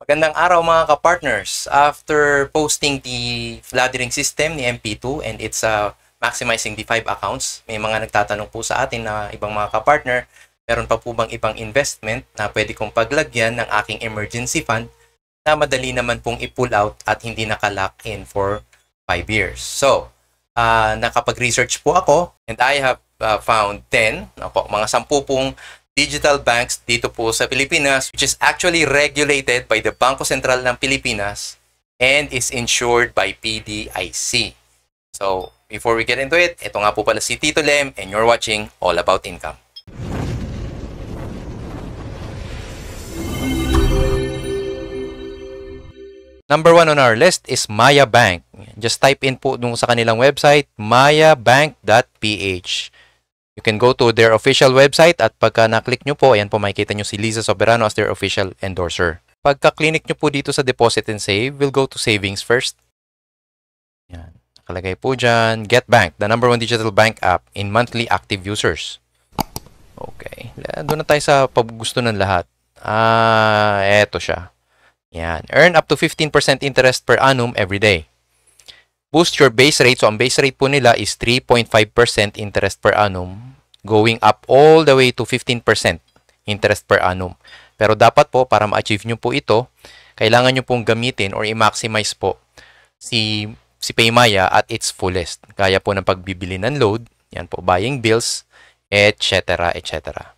Magandang araw mga ka-partners. After posting the laddering system ni MP2 and it's maximizing the 5 accounts, may mga nagtatanong po sa atin na ibang mga ka-partner, meron pa po bang ibang investment na pwede kong paglagyan ng aking emergency fund na madali naman pong i-pull out at hindi naka-lock in for 5 years. So, nakapag-research po ako and I have found 10, mga 10 pong digital banks dito po sa Pilipinas, which is actually regulated by the Bangko Sentral ng Pilipinas and is insured by PDIC. So, before we get into it, ito nga po pala si Tito Lem and you're watching All About Income. Number 1 on our list is Maya Bank. Just type in po dun sa kanilang website, mayabank.ph. You can go to their official website at pagka na-click nyo po, ayan po makikita nyo si Liza Soberano as their official endorser. Pagka-click nyo po dito sa deposit and save, we'll go to savings first. Yan. Nakalagay po dyan, Get Bank, the number 1 digital bank app in monthly active users. Okay. Doon na tayo sa paggusto ng lahat. Eto siya. Yan. Earn up to 15% interest per annum every day. Boost your base rate. So, ang base rate po nila is 3.5% interest per annum, going up all the way to 15% interest per annum. Pero dapat po, para ma-achieve nyo po ito, kailangan nyo pong gamitin or i-maximize po si Paymaya at its fullest. Kaya po ng pagbibili ng load, yan po, buying bills, etc. etc.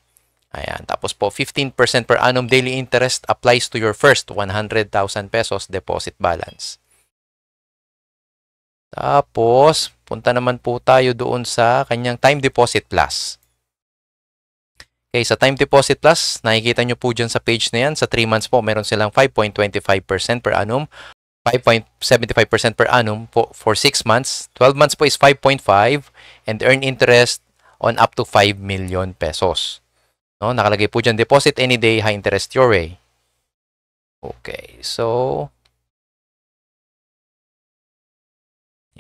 Ayan. Tapos po, 15% per annum daily interest applies to your first 100,000 pesos deposit balance. Tapos, punta naman po tayo doon sa kanyang Time Deposit Plus. Okay, sa Time Deposit Plus, nakikita nyo po dyan sa page na yan. Sa 3 months po, meron silang 5.25% per annum, 5.75% per annum po for 6 months. 12 months po is 5.5 and earn interest on up to 5 million pesos. No, nakalagay po dyan, deposit any day, high interest your way. Okay, so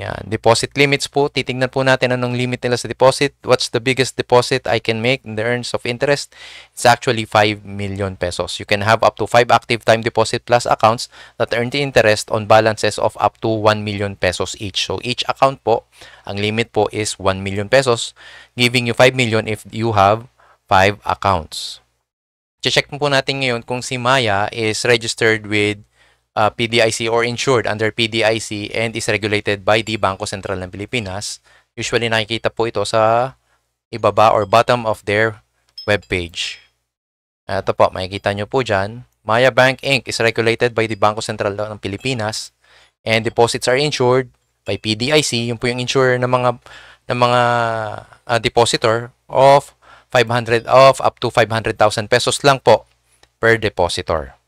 yan, deposit limits po. Titingnan po natin anong limit nila sa deposit. What's the biggest deposit I can make in the earns of interest? It's actually 5 million pesos. You can have up to 5 active Time Deposit Plus accounts that earn the interest on balances of up to 1 million pesos each. So, each account po, ang limit po is 1 million pesos, giving you 5 million if you have 5 accounts. Check po natin ngayon kung si Maya is registered with PDIC or insured under PDIC and is regulated by the Bangko Sentral ng Pilipinas. Usually nakikita po ito sa ibaba or bottom of their webpage. Ito po, makikita nyo po dyan. Maya Bank Inc. is regulated by the Bangko Sentral ng Pilipinas and deposits are insured by PDIC. Yung po yung insurer ng mga depositor of up to 500,000 pesos lang po per depositor.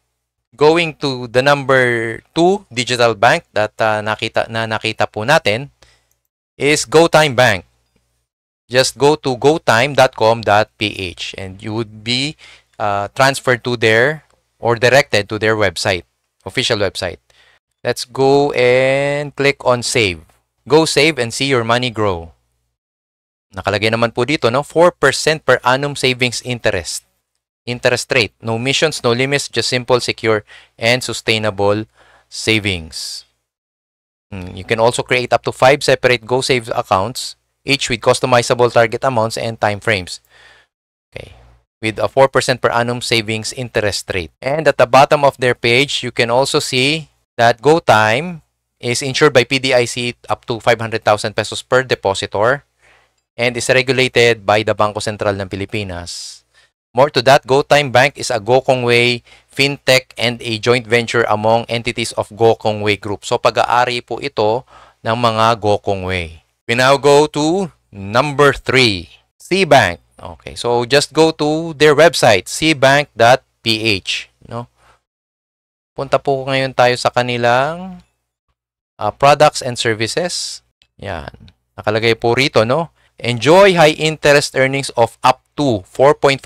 Going to the number 2 digital bank that nakita po natin is GoTime Bank. Just go to gotime.com.ph and you would be transferred to their or directed to their website, official website. Let's go and click on save. Go save and see your money grow. Nakalagay naman po dito, no? 4% per annum savings interest rate. No missions, no limits, just simple, secure, and sustainable savings. You can also create up to 5 separate GoSave accounts, each with customizable target amounts and time frames. Okay. With a 4% per annum savings interest rate. And at the bottom of their page, you can also see that GoTime is insured by PDIC up to 500,000 pesos per depositor and is regulated by the Bangko Sentral ng Pilipinas. More to that, GoTime Bank is a Gokongwei fintech and a joint venture among entities of Gokongwei Group. So, pag-aari po ito ng mga Gokongwei. We now go to number 3, Cbank. Okay, so just go to their website, cbank.ph. No? Punta po ngayon tayo sa kanilang products and services. Yan. Nakalagay po rito, no? Enjoy high interest earnings of up to 4.5%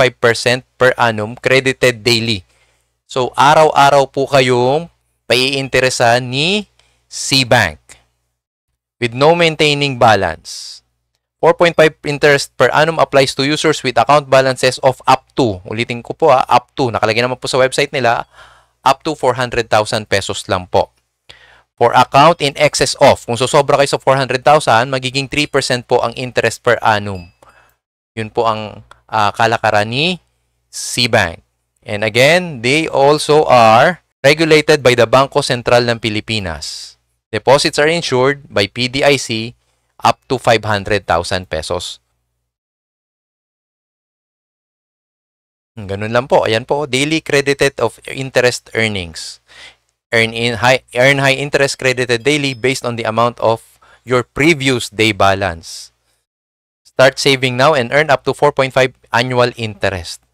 per annum credited daily. So, araw-araw po kayong paiinteresan ni Cbank with no maintaining balance. 4.5 interest per annum applies to users with account balances of up to, ulitin ko po up to, nakalagay naman po sa website nila, up to 400,000 pesos lang po. For account in excess of, kung sosobra kayo sa 400,000, magiging 3% po ang interest per annum. Yun po ang kalakaran ni SeaBank. And again, they also are regulated by the Bangko Sentral ng Pilipinas. Deposits are insured by PDIC up to 500,000 pesos. Ganun lang po. Ayan po, daily credited of interest earnings. Earn high interest credited daily based on the amount of your previous day balance. Start saving now and earn up to 4.5 annual interest.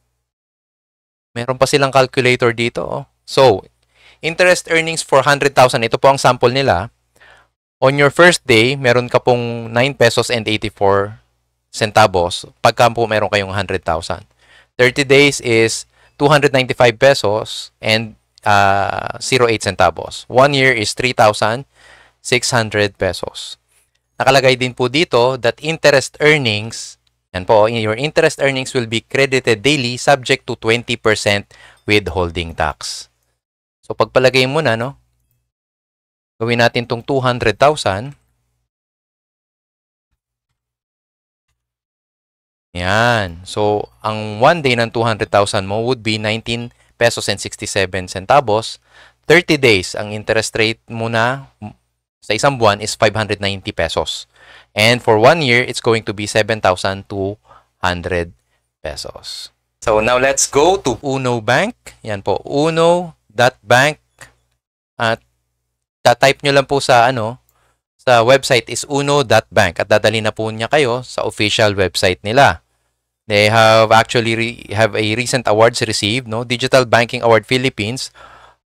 Meron pa silang calculator dito. Oh. So, interest earnings for 100,000. Ito po ang sample nila. On your first day, meron ka pong 9 pesos and 84 centavos. Pagka po meron kayong 100,000. 30 days is 295 pesos and 08 centavos. 1 year is 3,600 pesos. Nakalagay din po dito that interest earnings, yan po, your interest earnings will be credited daily subject to 20% withholding tax. So, pagpalagay mo na, no? Gawin natin itong 200,000. Yan. So, ang 1 day ng 200,000 mo would be 19 pesos and 67 centavos. 30 days, ang interest rate mo na sa isang buwan is 590 pesos. And for 1 year, it's going to be 7,200 pesos. So, now let's go to Uno Bank. Yan po, uno.bank. At type nyo lang po sa sa website is uno.bank at dadali na po niya kayo sa official website nila. They have actually have a recent awards received, no? Digital Banking Award Philippines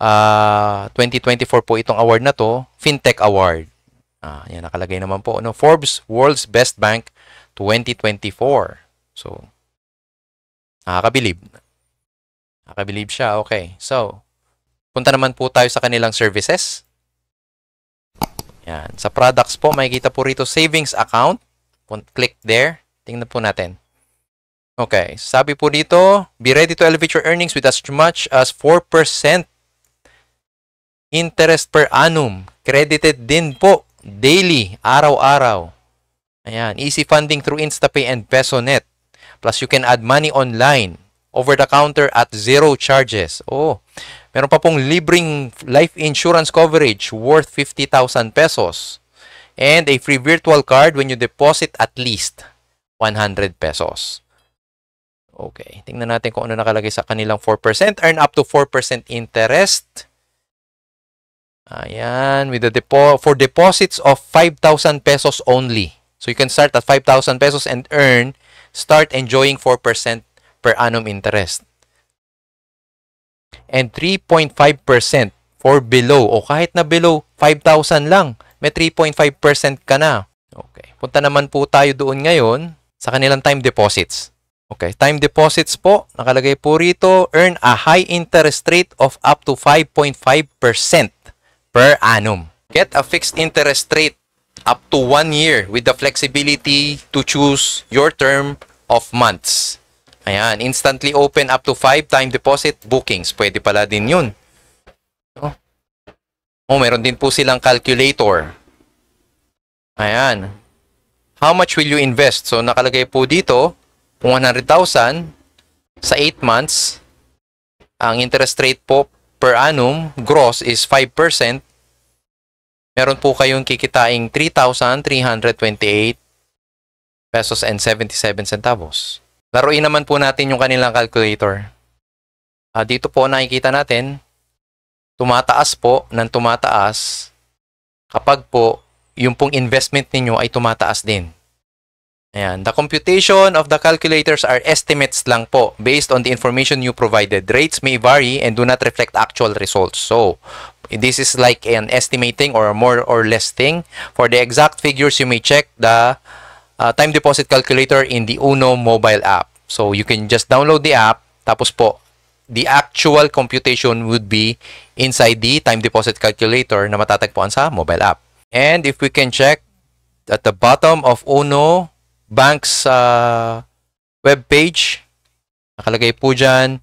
2024 po itong award na to, FinTech Award. Yan nakalagay naman po, no? Forbes World's Best Bank 2024. So, nakakabilib. Nakakabilib siya. Okay. So, punta naman po tayo sa kanilang services. Yan. Sa products po, makikita po rito savings account. Click there. Tingnan po natin. Okay. Sabi po dito, be ready to elevate your earnings with as much as 4% interest per annum. Credited din po daily, araw-araw. Ayan. Easy funding through InstaPay and PesoNet. Plus, you can add money online, over the counter at zero charges. Oh, meron pa pong libreng life insurance coverage worth 50,000 pesos. And a free virtual card when you deposit at least 100 pesos. Okay, tingnan natin kung ano nakalagay sa kanilang 4%. Earn up to 4% interest. Ayan, with the for deposits of 5,000 pesos only. So you can start at 5,000 pesos and start enjoying 4% per annum interest. And 3.5% for below, o kahit na below 5,000 lang, may 3.5% ka na. Okay, punta naman po tayo doon ngayon sa kanilang time deposits. Okay, time deposits po, nakalagay po rito, earn a high interest rate of up to 5.5% per annum. Get a fixed interest rate up to 1 year with the flexibility to choose your term of months. Ayan, instantly open up to 5 time deposit bookings. Pwede pala din yun. Oh, meron din po silang calculator. Ayan. How much will you invest? So, nakalagay po dito, 100,000 sa 8 months. Ang interest rate po per annum, gross, is 5%. Meron po kayong kikitaing 3,328 pesos and 77 centavos. Laruin naman po natin yung kanilang calculator. Dito po nakikita natin, tumataas po ng tumataas kapag po yung pong investment ninyo ay tumataas din. Ayan. The computation of the calculators are estimates lang po based on the information you provided. Rates may vary and do not reflect actual results. So, this is like an estimating or a more or less thing. For the exact figures, you may check the time deposit calculator in the Uno mobile app. So, you can just download the app. Tapos po, the actual computation would be inside the time deposit calculator na matatagpuan sa mobile app. And if we can check at the bottom of Uno Bank's web page, nakalagay po dyan,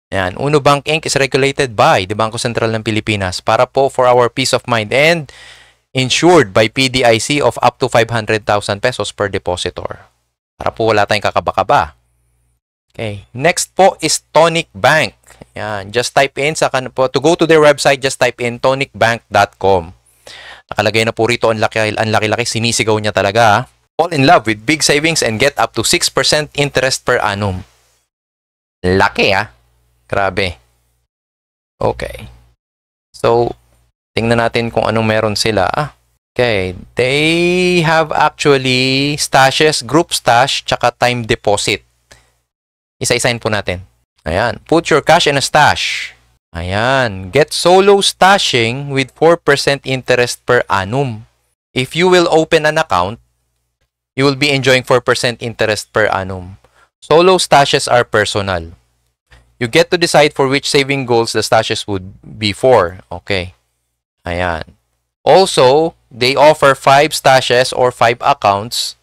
Ayan, Uno Bank Inc. is regulated by the Bangko Sentral ng Pilipinas para po for our peace of mind and insured by PDIC of up to 500,000 pesos per depositor. Para po wala tayong kakaba-kaba. Okay. Next po is Tonic Bank. Ayan, just type in to go to their website, just type in tonicbank.com. Nakalagay na po rito, ang laki-laki, sinisigaw niya talaga. Fall in love with big savings and get up to 6% interest per annum. Laki Grabe. Okay. So, tingnan natin kung anong meron sila. Okay. They have actually stashes, group stash, tsaka time deposit. Isa-isahin po natin. Ayan. Put your cash in a stash. Ayan. Get solo stashing with 4% interest per annum. If you will open an account, you will be enjoying 4% interest per annum. Solo stashes are personal. You get to decide for which saving goals the stashes would be for. Okay. Ayan. Also, they offer 5 stashes or 5 accounts.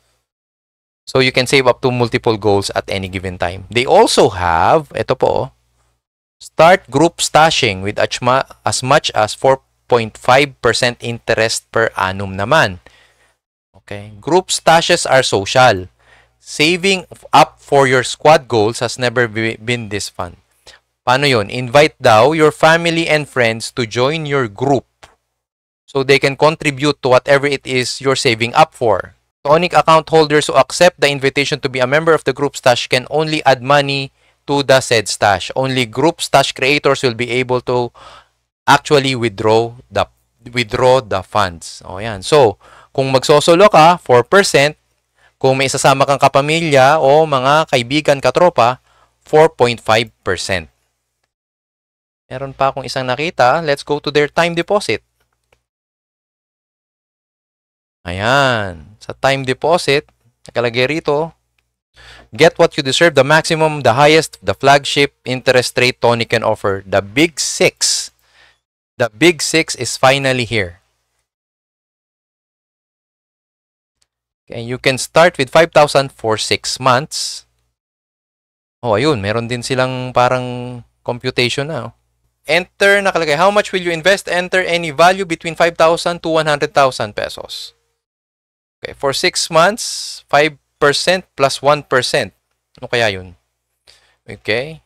So, you can save up to multiple goals at any given time. They also have, ito po, start group stashing with as much as 4.5% interest per annum naman. Okay. Group stashes are social. Saving up for your squad goals has never been this fun. Paano yun? Invite daw your family and friends to join your group so they can contribute to whatever it is you're saving up for. Tonic account holders who accept the invitation to be a member of the group stash can only add money to the said stash. Only group stash creators will be able to actually withdraw the funds. O yan. So, kung magsosolo ka, 4%. Kung may isasama kang kapamilya o mga kaibigan, katropa, 4.5%. Meron pa akong isang nakita. Let's go to their time deposit. Ayan. Sa time deposit, nakalagay rito, get what you deserve, the maximum, the highest, the flagship interest rate Tonic can offer. The Big 6. The Big 6 is finally here. Okay, you can start with 5,000 for 6 months. Oh, ayun. Meron din silang parang computation na. Enter, nakalagay, how much will you invest? Enter any value between 5,000 to 100,000 pesos. Okay, for 6 months, 5% plus 1%. Ano kaya yun? Okay.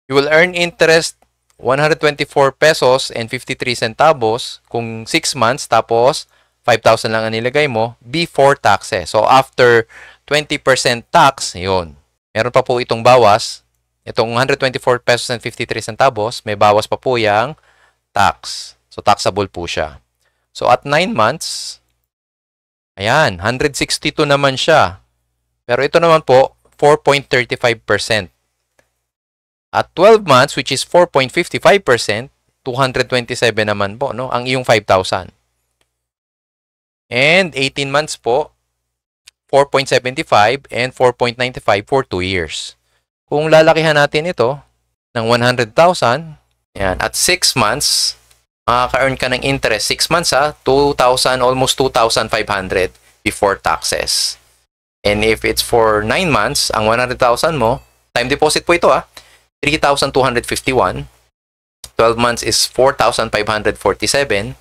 You will earn interest 124 pesos and 53 centavos kung 6 months, tapos 5,000 lang ang nilagay mo before taxes. So, after 20% tax, yun. Meron pa po itong bawas. Itong 124 pesos and 53 centavos, may bawas pa po yung tax. So, taxable po siya. So, at 9 months, ayan, 162 naman siya. Pero ito naman po, 4.35%. At 12 months, which is 4.55%, 227 naman po, no? Ang iyong 5,000. And 18 months po, 4.75 and 4.95 for 2 years. Kung lalakihan natin ito ng 100,000, yan, at 6 months, makaka-earn ka ng interest. 6 months 2,000, almost 2,500 before taxes. And if it's for 9 months, ang 100,000 mo, time deposit po ito 3,251. 12 months is 4,547.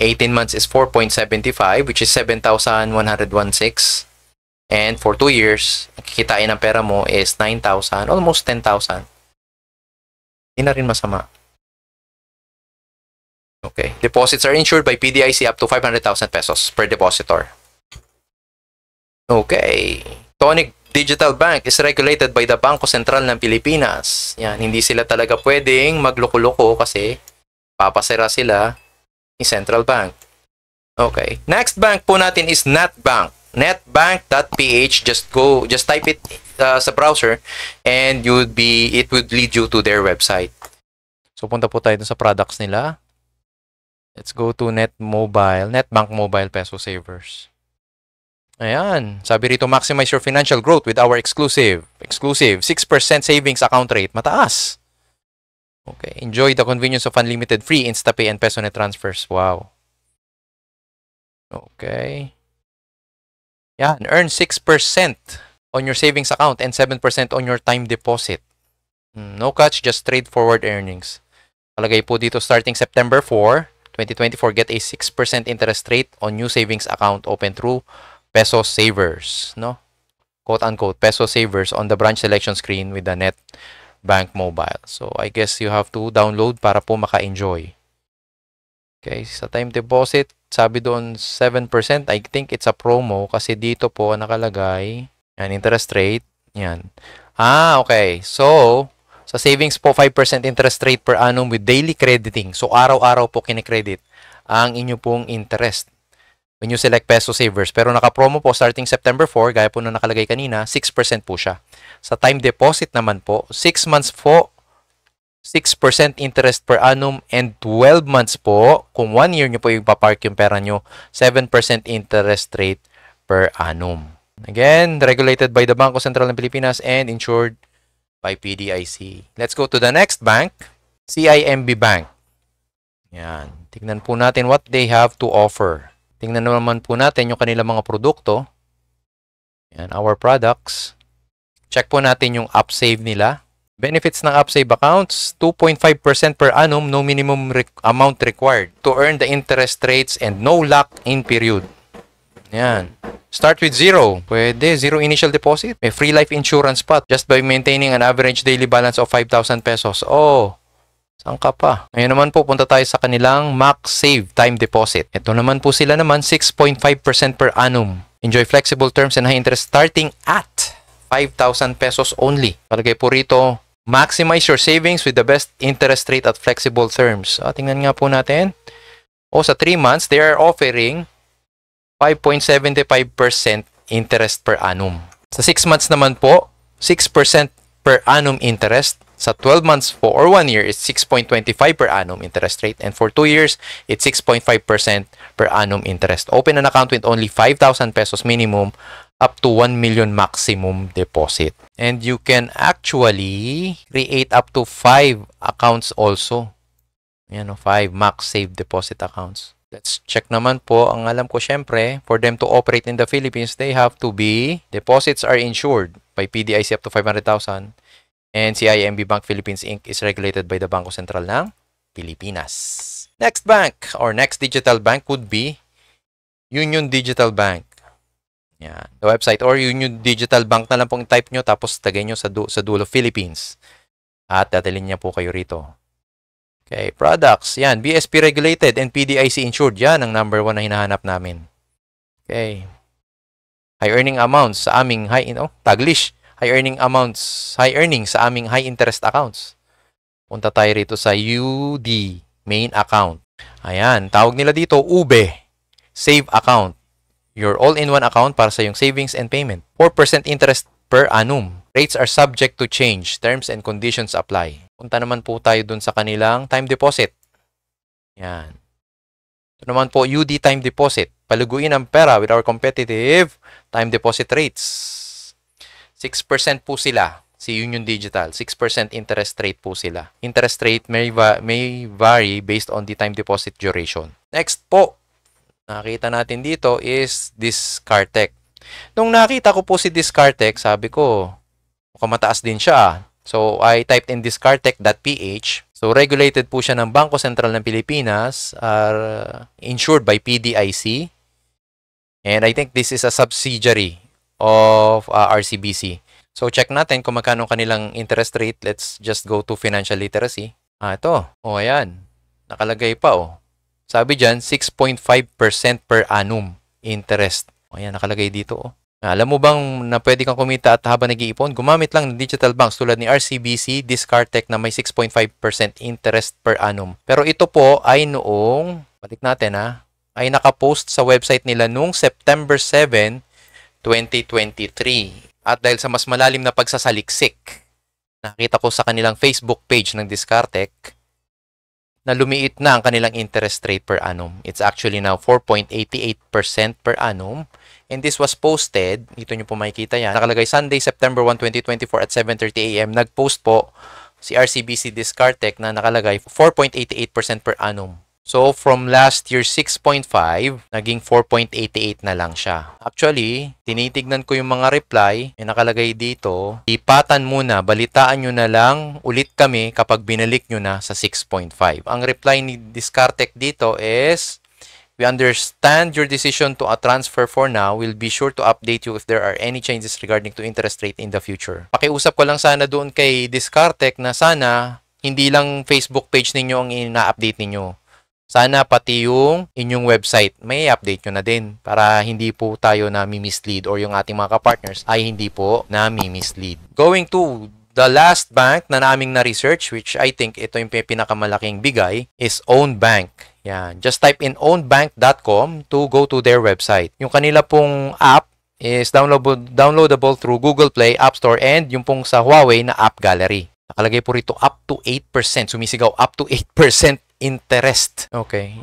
18 months is 4.75, which is 7,116. And for 2 years, kikitain ng pera mo is 9,000, almost 10,000. Hindi na rin masama. Okay. Deposits are insured by PDIC up to 500,000 pesos per depositor. Okay. Tonic Digital Bank is regulated by the Bangko Sentral ng Pilipinas. Yan, hindi sila talaga pwedeng magloko-loko kasi papasira sila ni Central Bank. Okay. Next bank po natin is NetBank. Netbank.ph. Just type it sa browser and it would lead you to their website. So punta po tayo dun sa products nila. Let's go to NetBank Mobile Peso Savers. Ayan. Sabi rito, maximize your financial growth with our exclusive 6% savings account rate. Mataas. Okay. Enjoy the convenience of unlimited free InstaPay and PesoNet transfers. Wow. Okay. Yan. Earn 6% on your savings account and 7% on your time deposit. No catch, just straightforward earnings. Nakalagay po dito starting September 4, 2024, get a 6% interest rate on new savings account open through Peso Savers, no? Quote-unquote, Peso Savers on the branch selection screen with the Net Bank Mobile. So, I guess you have to download para po maka-enjoy. Okay, sa time deposit, sabi doon 7%. I think it's a promo kasi dito po nakalagay, yan, interest rate, yan. Okay. So, sa savings po, 5% interest rate per annum with daily crediting. So, araw-araw po kinikredit ang inyo pong interest when you select Peso Savers. Pero naka-promo po starting September 4, gaya po na nakalagay kanina, 6% po siya. Sa time deposit naman po, 6 months po, 6% interest per annum, and 12 months po, kung 1 year nyo po ipapark yung pera nyo, 7% interest rate per annum. Again, regulated by the Bangko Sentral ng Pilipinas and insured by PDIC. Let's go to the next bank, CIMB Bank. Yan. Tignan po natin what they have to offer. Tingnan naman po natin yung kanilang mga produkto. Yan, our products. Check po natin yung UpSave nila. Benefits ng UpSave accounts, 2.5% per annum, no minimum amount required to earn the interest rates and no lock-in period. Yan. Start with zero. Pwede. Zero initial deposit. May free life insurance pa just by maintaining an average daily balance of 5,000 pesos. Oh, saan ka pa? Ngayon naman po, punta tayo sa kanilang Max Save Time Deposit. Ito naman po sila naman, 6.5% per annum. Enjoy flexible terms and high interest starting at 5,000 pesos only. Palagay po rito, maximize your savings with the best interest rate at flexible terms. Tingnan nga po natin. Sa 3 months, they are offering 5.75% interest per annum. Sa 6 months naman po, 6% per annum interest. Sa 12 months po or 1 year, it's 6.25 per annum interest rate. And for 2 years, it's 6.5% per annum interest. Open an account with only 5,000 pesos minimum up to 1 million maximum deposit. And you can actually create up to 5 accounts also. 5 max save deposit accounts. Let's check naman po. Ang alam ko syempre, for them to operate in the Philippines, they have to be, deposits are insured by PDIC up to 500,000. And CIMB Bank Philippines Inc. is regulated by the Bangko Sentral ng Pilipinas. Next bank or next digital bank would be Union Digital Bank. Yan. The website or Union Digital Bank na lang pong type nyo tapos tagay nyo sa dulo Philippines. At dadalhin niya po kayo rito. Okay, products. Yan, BSP regulated and PDIC insured. Yan ang number 1 na hinahanap namin. Okay. High earning amounts sa aming Taglish. High earnings sa aming high interest accounts. Punta tayo rito sa UD main account. Ayan, tawag nila dito UBE Save Account. Your all-in-one account para sa yung savings and payment. 4% interest per annum. Rates are subject to change. Terms and conditions apply. Punta naman po tayo dun sa kanilang time deposit. Yan. Ito naman po UD time deposit. Paluguin ang pera with our competitive time deposit rates. 6% po sila, si Union Digital. 6% interest rate po sila. Interest rate may vary based on the time deposit duration. Next po, nakita natin dito is Discartec. Nung nakita ko po si Discartec, sabi ko, mukhang mataas din siya. So, I typed in discartec.ph. So, regulated po siya ng Bangko Sentral ng Pilipinas, insured by PDIC. And I think this is a subsidiary of RCBC. So, check natin kung magkano kanilang interest rate. Let's just go to financial literacy. Ito. Ayan. Nakalagay pa, Sabi dyan, 6.5% per annum interest. Ayan, nakalagay dito, Alam mo bang na pwede kang kumita at habang nag-iipon, gumamit lang ng digital banks tulad ni RCBC, Discartec na may 6.5% interest per annum. Pero ito po ay noong, balik natin ay nakapost sa website nila noong September 7, 2023. At dahil sa mas malalim na pagsasaliksik, nakita ko sa kanilang Facebook page ng Discartec na lumiit na ang kanilang interest rate per annum. It's actually now 4.88% per annum. And this was posted, dito nyo po makikita yan, nakalagay Sunday, September 1, 2024 at 7:30 AM. Nag-post po si RCBC Discartec na nakalagay 4.88% per annum. So, from last year 6.5, naging 4.88 na lang siya. Actually, tinitignan ko yung mga reply, may nakalagay dito, ipatan muna, balitaan nyo na lang ulit kami kapag binalik nyo na sa 6.5. Ang reply ni Discartec dito is, we understand your decision to a transfer for now. We'll be sure to update you if there are any changes regarding to interest rate in the future. Pakiusap ko lang sana doon kay Discartec na sana hindi lang Facebook page ninyo ang ina-update ninyo. Sana pati yung inyong website may update nyo na din para hindi po tayo nami-mislead or yung ating mga kapartners ay hindi po nami-mislead. Going to the last bank na naming na-research, which I think ito yung pinakamalaking bigay, is Own Bank. Yan. Just type in ownbank.com to go to their website. Yung kanila pong app is downloadable through Google Play, App Store, and yung pong sa Huawei na App Gallery. Nakalagay po rito up to 8%. Sumisigaw up to 8% interest. Okay.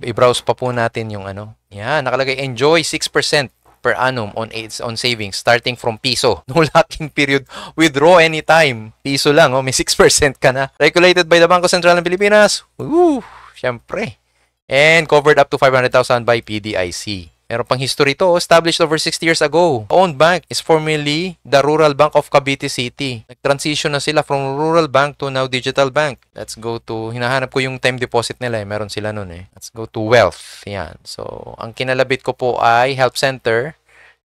I-browse pa po natin yung ano. Yan. Nakalagay enjoy 6% per annum on savings starting from piso. No locking period. Withdraw anytime. Piso lang. Oh, may 6% ka na. Regulated by the Bangko Sentral ng Pilipinas. Woo! Siyempre. And covered up to 500,000 by PDIC. Meron pang history to, established over 60 years ago. Owned bank is formerly the Rural Bank of Cavite City. Nag-transition na sila from rural bank to now digital bank. Let's go to, hinahanap ko yung time deposit nila eh. Meron sila nun eh. Let's go to wealth. Yan. So, ang kinalabit ko po ay help center.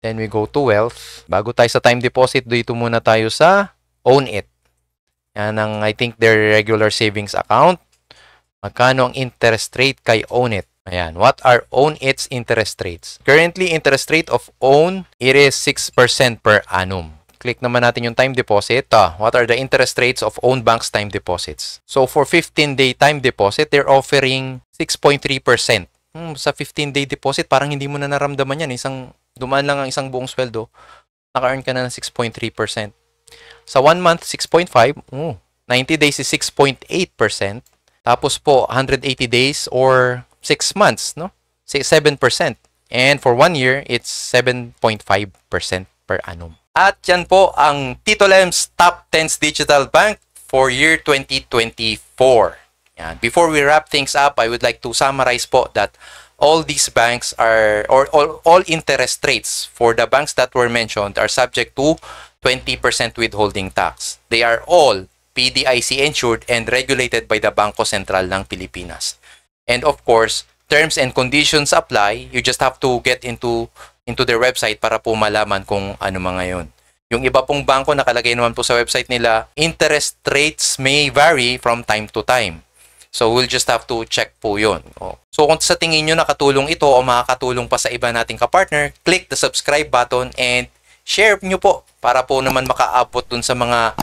Then we go to wealth. Bago tayo sa time deposit, dito muna tayo sa own it. Yan ang, I think, their regular savings account. Magkano ang interest rate kay own it? Ayan. What are own its interest rates? Currently, interest rate of own, it is 6% per annum. Click naman natin yung time deposit. What are the interest rates of own banks time deposits? So, for 15-day time deposit, they're offering 6.3%. Sa 15-day deposit, parang hindi mo na naramdaman yan. Dumaan lang ang isang buong sweldo, naka-earn ka na ng 6.3%. Sa 1 month, 6.5%. 90 days is 6.8%. Tapos po, 180 days or 6 months, no? 7%. And for 1 year, it's 7.5% per annum. At yan po ang Tito Lem's Top 10 Digital Bank for year 2024. Yan. Before we wrap things up, I would like to summarize po that all these banks are, or all interest rates for the banks that were mentioned are subject to 20% withholding tax. They are all PDIC insured and regulated by the Bangko Sentral ng Pilipinas. And of course, terms and conditions apply. You just have to get into their website para po malaman kung ano mga yun. Yung iba pong bangko nakalagay naman po sa website nila, interest rates may vary from time to time. So, we'll just have to check po yun. So, kung sa tingin nyo nakatulong ito o makakatulong pa sa iba nating kapartner, click the subscribe button and share nyo po para po naman makaabot dun sa mga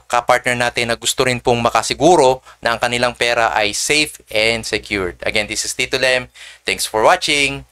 kapartner natin na gusto rin pong makasiguro na ang kanilang pera ay safe and secured. Again, this is Tito Lem. Thanks for watching.